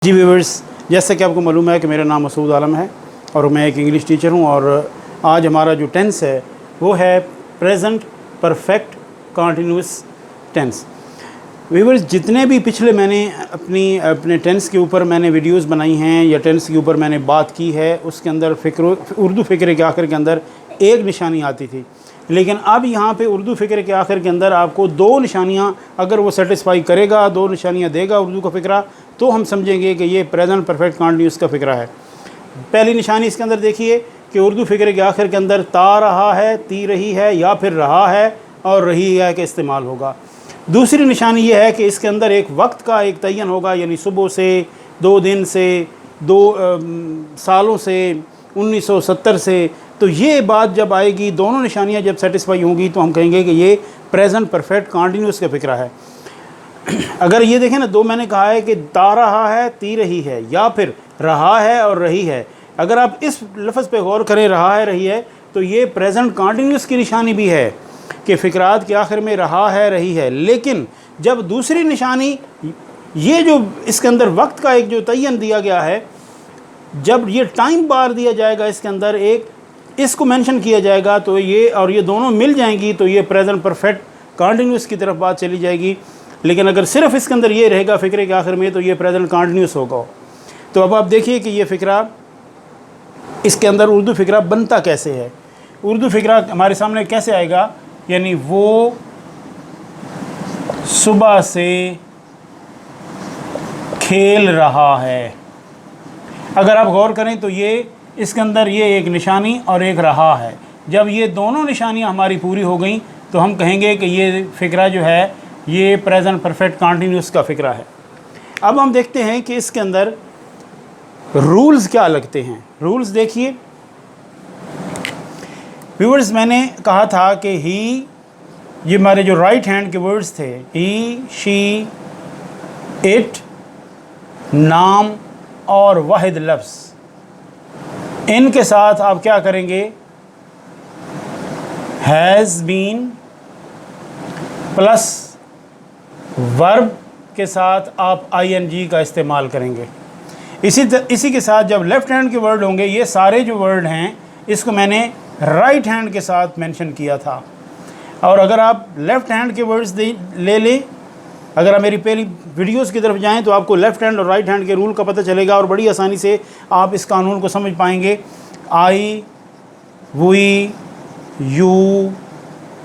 जी viewers, जैसा कि आपको मालूम है कि मेरा नाम मसूद आलम है और मैं एक इंग्लिश टीचर हूं। और आज हमारा जो टेंस है वो है present perfect continuous tense. Viewers, जितने भी पिछले मैंने अपने टेंस के ऊपर मैंने वीडियोस बनाई हैं या टेंस के ऊपर मैंने बात की है, उसके अंदर उर्दू फ़िक्र के आखिर के अंदर एक निशानी आती थी। लेकिन अब यहाँ पे उर्दू फ़िक्र के आखिर के अंदर आपको दो निशानियाँ, अगर वो सेटिस्फाई करेगा, दो निशानियाँ देगा उर्दू का फ़िक्रा, तो हम समझेंगे कि ये प्रेजेंट परफेक्ट कंटिन्यूअस का फ़िक्रा है। पहली निशानी इसके अंदर देखिए कि उर्दू फ़िक्र के आखिर के अंदर ता रहा है, ती रही है या फिर रहा है और रही है का इस्तेमाल होगा। दूसरी निशानी ये है कि इसके अंदर एक वक्त का एक तयन होगा, यानी सुबह से, 2 दिन से, 2 सालों से, 1970 से। तो ये बात जब आएगी, दोनों निशानियां जब सेटिस्फाई होंगी, तो हम कहेंगे कि ये प्रेजेंट परफेक्ट कंटिन्यूअस का फ़िक्रा है। अगर ये देखें ना, दो मैंने कहा है कि ता रहा है, ती रही है या फिर रहा है और रही है। अगर आप इस लफ्ज़ पे गौर करें, रहा है, रही है, तो ये प्रेजेंट कंटिन्यूअस की निशानी भी है कि फ़िक्रात के आखिर में रहा है, रही है। लेकिन जब दूसरी निशानी, ये जो इसके अंदर वक्त का एक जो तयन दिया गया है, जब ये टाइम बार दिया जाएगा, इसके अंदर एक इसको मेंशन किया जाएगा, तो ये और ये दोनों मिल जाएंगी, तो ये प्रेजेंट परफेक्ट कंटिन्यूअस की तरफ बात चली जाएगी। लेकिन अगर सिर्फ इसके अंदर ये रहेगा फ़िक्रे के आखिर में, तो ये प्रेजेंट कंटिन्यूअस होगा। तो अब आप देखिए कि ये फ़िक्रा, इसके अंदर उर्दू फ़िक्रा बनता कैसे है। उर्दू फ़िक्रा हमारे सामने कैसे आएगा, यानी वो सुबह से खेल रहा है। अगर आप गौर करें तो ये इसके अंदर ये एक निशानी और एक रहा है। जब ये दोनों निशानियां हमारी पूरी हो गई, तो हम कहेंगे कि ये फ़िक्रा जो है ये प्रेजेंट परफेक्ट कंटिन्यूअस का फ़िक्रा है। अब हम देखते हैं कि इसके अंदर रूल्स क्या लगते हैं। रूल्स देखिए व्यूअर्स, मैंने कहा था कि ही, ये हमारे जो राइट हैंड के वर्ड्स थे, ही, शी, इट, नाम और वाहिद लफ्ज़, इनके साथ आप क्या करेंगे, हैज़ बीन प्लस वर्ब के साथ आप आईएनजी का इस्तेमाल करेंगे। इसी के साथ जब लेफ़्ट हैंड के वर्ड होंगे, ये सारे जो वर्ड हैं इसको मैंने राइट हैंड के साथ मेंशन किया था। और अगर आप लेफ़्ट हैंड के वर्ड्स ले लें, अगर आप मेरी पहली वीडियोस की तरफ जाएं, तो आपको लेफ़्ट हैंड और राइट हैंड के रूल का पता चलेगा और बड़ी आसानी से आप इस कानून को समझ पाएंगे। आई, वी, यू,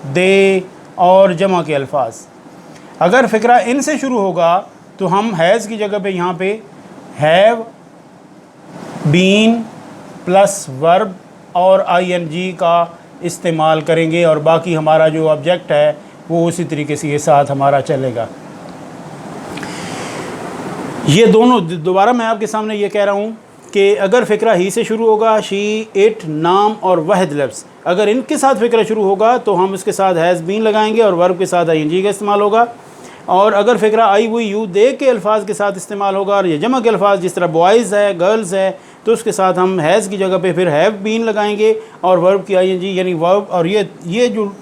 दे और जमा के अल्फाज, अगर फ़िक्रा इनसे शुरू होगा, तो हम हैज़ की जगह पे यहाँ पे हैव, बीन प्लस वर्ब और आईएनजी का इस्तेमाल करेंगे, और बाकी हमारा जो ऑब्जेक्ट है वो उसी तरीके से ये साथ हमारा चलेगा। ये दोनों, दोबारा मैं आपके सामने ये कह रहा हूँ कि अगर फ़िक्रा ही से शुरू होगा, शी, इट, नाम और वाहिद लफ्ज़, अगर इनके साथ फ़िक्रा शुरू होगा, तो हम इसके साथ हैज़ बीन लगाएंगे और वर्ब के साथ आईएनजी का इस्तेमाल होगा। और अगर फ़िक्रा आई, वी, यू, दे के अल्फाज के साथ इस्तेमाल होगा, और ये जमा के अल्फाज जिस तरह बॉयज़ है, गर्ल्स है, तो उसके साथ हम हैज़ की जगह पे फिर हैव बीन लगाएंगे और वर्ब की आईएनजी, यानी वर्ब। और ये जो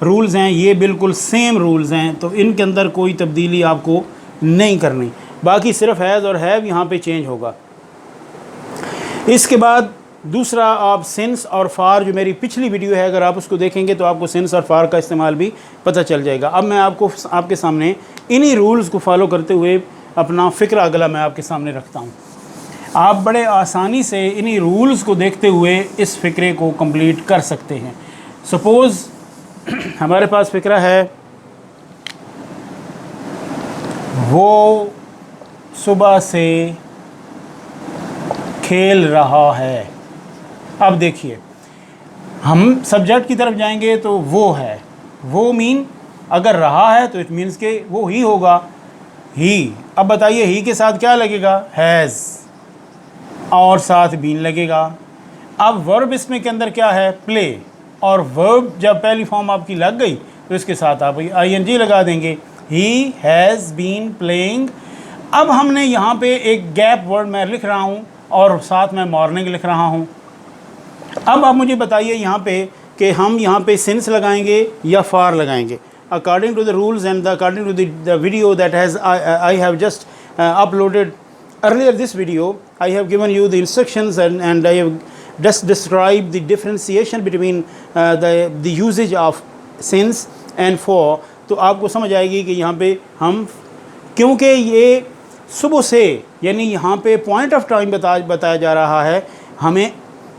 रूल्स हैं ये बिल्कुल सेम रूल्स हैं, तो इनके अंदर कोई तब्दीली आपको नहीं करनी। बाकी सिर्फ हैज़ और हैव यहाँ पे चेंज होगा। इसके बाद दूसरा, आप सिंस और फार, जो मेरी पिछली वीडियो है, अगर आप उसको देखेंगे तो आपको सिंस और फार का इस्तेमाल भी पता चल जाएगा। अब मैं आपके सामने इन्हीं रूल्स को फॉलो करते हुए अपना फ़िक्रा अगला मैं आपके सामने रखता हूँ। आप बड़े आसानी से इन्हीं रूल्स को देखते हुए इस फ़िक्रे को कंप्लीट कर सकते हैं। सपोज़ हमारे पास फ़िक्रा है, वो सुबह से खेल रहा है। अब देखिए, हम सब्जेक्ट की तरफ जाएंगे तो वो है, वो मीन अगर रहा है तो इट मीन्स के वो ही होगा, ही। अब बताइए ही के साथ क्या लगेगा, हैज़, और साथ बीन लगेगा। अब वर्ब इसमें के अंदर क्या है, प्ले, और वर्ब जब पहली फॉर्म आपकी लग गई तो इसके साथ आप आईएनजी लगा देंगे, ही हैज़ बीन प्लेइंग। अब हमने यहाँ पे एक गैप वर्ड मैं लिख रहा हूँ और साथ में मॉर्निंग लिख रहा हूँ। अब आप मुझे बताइए यहाँ पे कि हम यहाँ पे सिंस लगाएंगे या फार लगाएंगे। According to the rules and according to the video that has I have just uploaded earlier this video I have given you the instructions and I have just described the differentiation between the usage of since and for। तो आपको समझ आएगी कि यहाँ पे हम, क्योंकि ये सुबह से यानी यहाँ पे पॉइंट ऑफ टाइम बताया जा रहा है, हमें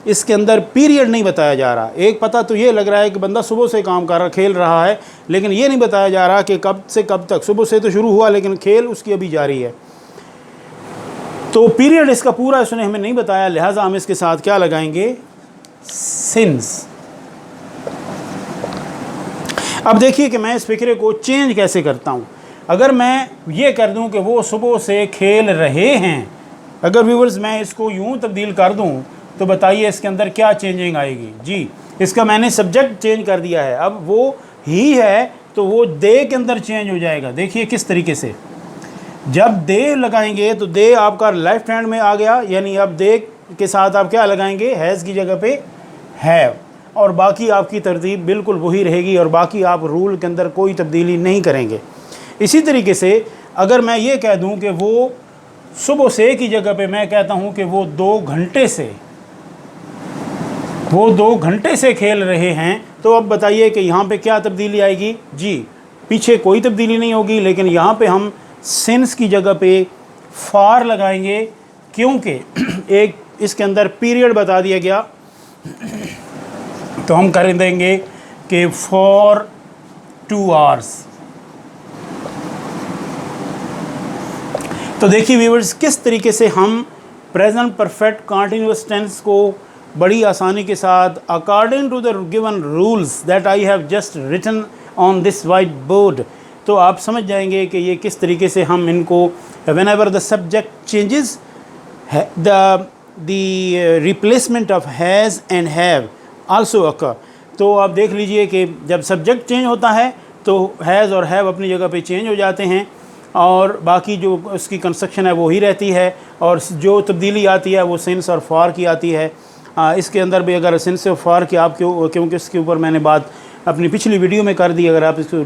इसके अंदर पीरियड नहीं बताया जा रहा। एक पता तो ये लग रहा है कि बंदा सुबह से काम कर रहा, खेल रहा है, लेकिन ये नहीं बताया जा रहा कि कब से कब तक। सुबह से तो शुरू हुआ लेकिन खेल उसकी अभी जारी है। तो पीरियड इसका पूरा इसने हमें नहीं बताया, लिहाजा हम इसके साथ क्या लगाएंगे, सिंस। अब देखिए कि मैं इस फिक्रे को चेंज कैसे करता हूँ। अगर मैं ये कर दूँ कि वो सुबह से खेल रहे हैं, अगर व्यूअर्स मैं इसको यूँ तब्दील कर दूँ तो बताइए इसके अंदर क्या चेंजिंग आएगी। जी, इसका मैंने सब्जेक्ट चेंज कर दिया है। अब वो ही है तो वो दे के अंदर चेंज हो जाएगा। देखिए किस तरीके से, जब दे लगाएंगे तो दे आपका लेफ्ट हैंड में आ गया, यानी अब दे के साथ आप क्या लगाएंगे, हैज़ की जगह पे हैव, और बाकी आपकी तरतीब बिल्कुल वही रहेगी और बाकी आप रूल के अंदर कोई तब्दीली नहीं करेंगे। इसी तरीके से अगर मैं ये कह दूं कि वो सुबह से की जगह पे मैं कहता हूं कि वो 2 घंटे से खेल रहे हैं, तो अब बताइए कि यहाँ पे क्या तब्दीली आएगी। जी, पीछे कोई तब्दीली नहीं होगी, लेकिन यहाँ पे हम सिंस की जगह पे फॉर लगाएंगे, क्योंकि एक इसके अंदर पीरियड बता दिया गया। तो हम कर देंगे कि फॉर 2 आवर्स। तो देखिए व्यूअर्स किस तरीके से हम प्रेजेंट परफेक्ट कंटीन्यूअस टेंस को बड़ी आसानी के साथ according to the given rules that I have just written on this white board, तो आप समझ जाएंगे कि ये किस तरीके से हम इनको whenever the subject changes the replacement of has and have also occur. तो आप देख लीजिए कि जब सब्जेक्ट चेंज होता है तो हैज़ और हैव अपनी जगह पे चेंज हो जाते हैं और बाकी जो उसकी कंस्ट्रक्शन है वो ही रहती है, और जो तब्दीली आती है वो सिंस और फॉर की आती है। इसके अंदर भी अगर सिंस और फॉर की आप क्योंकि इसके ऊपर मैंने बात अपनी पिछली वीडियो में कर दी, अगर आप इसको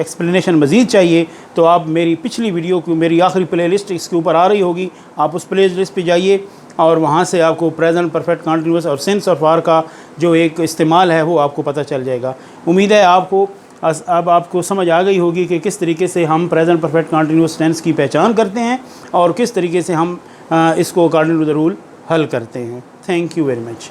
एक्सप्लेनेशन मज़ीद चाहिए तो आप मेरी पिछली वीडियो को, मेरी आखिरी प्लेलिस्ट इसके ऊपर आ रही होगी, आप उस प्लेलिस्ट पे जाइए और वहाँ से आपको प्रेजेंट परफेक्ट कंटीन्यूअस और सिंस और फॉर का जो एक इस्तेमाल है वो आपको पता चल जाएगा। उम्मीद है आपको अब आपको समझ आ गई होगी कि किस तरीके से हम प्रेजेंट परफेक्ट कंटीन्यूअस टेंस की पहचान करते हैं और किस तरीके से हम इसको अकॉर्डिंग टू द रूल हल करते हैं। Thank you very much.